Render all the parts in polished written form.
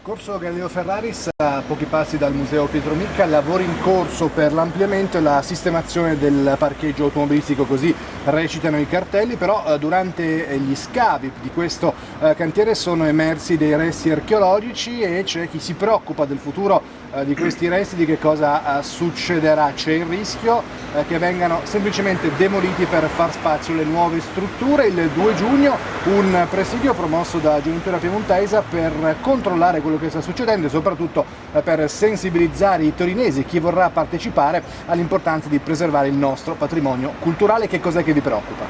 Corso Galileo Ferraris, a pochi passi dal Museo Pietro Milca, lavori in corso per l'ampliamento e la sistemazione del parcheggio automobilistico, così recitano i cartelli, però durante gli scavi di questo cantiere sono emersi dei resti archeologici e c'è chi si preoccupa del futuro di questi resti, di che cosa succederà. C'è il rischio che vengano semplicemente demoliti per far spazio alle nuove strutture. Il 2 giugno un presidio promosso da Giuntura Piemontesa per controllare quello che sta succedendo e soprattutto per sensibilizzare i torinesi, chi vorrà partecipare, all'importanza di preservare il nostro patrimonio culturale. Che cos'è che vi preoccupa?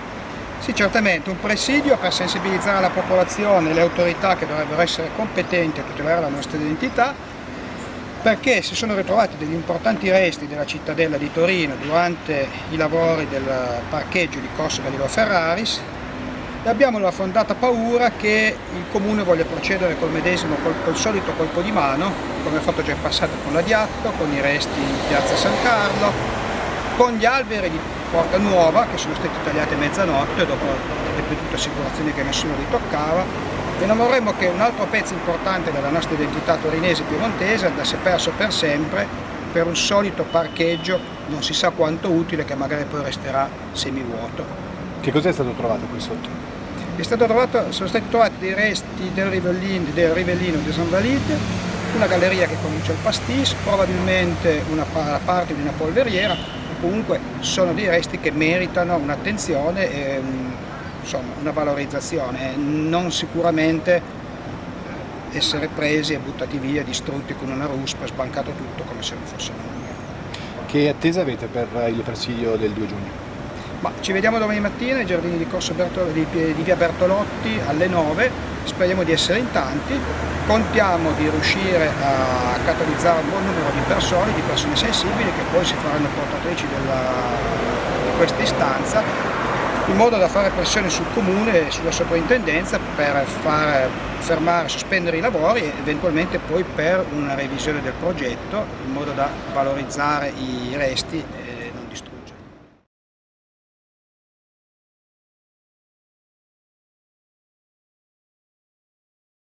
Sì, certamente, un presidio per sensibilizzare la popolazione e le autorità che dovrebbero essere competenti a tutelare la nostra identità, perché si sono ritrovati degli importanti resti della cittadella di Torino durante i lavori del parcheggio di Corso Galileo Ferraris e abbiamo la fondata paura che il Comune voglia procedere col solito colpo di mano, come ha fatto già in passato con la Diatto, con i resti in piazza San Carlo, con gli alberi di Porta Nuova che sono stati tagliati a mezzanotte dopo ripetute assicurazioni che nessuno li toccava. E non vorremmo che un altro pezzo importante della nostra identità torinese e piemontese andasse perso per sempre per un solito parcheggio non si sa quanto utile, che magari poi resterà semivuoto. Che cos'è stato trovato qui sotto? Sono stati trovati dei resti del Rivellino di San Valide, una galleria che comincia il pastis, probabilmente una parte di una polveriera. Comunque sono dei resti che meritano un'attenzione e una valorizzazione, non sicuramente essere presi e buttati via, distrutti con una ruspa, sbancato tutto come se non fosse nulla. Che attesa avete per il presidio del 2 giugno? Ci vediamo domani mattina ai giardini di via Bertolotti alle 9, speriamo di essere in tanti, contiamo di riuscire a catalizzare un buon numero di persone sensibili che poi si faranno portatrici di questa istanza, in modo da fare pressione sul Comune e sulla Soprintendenza per far fermare, sospendere i lavori e eventualmente poi per una revisione del progetto, in modo da valorizzare i resti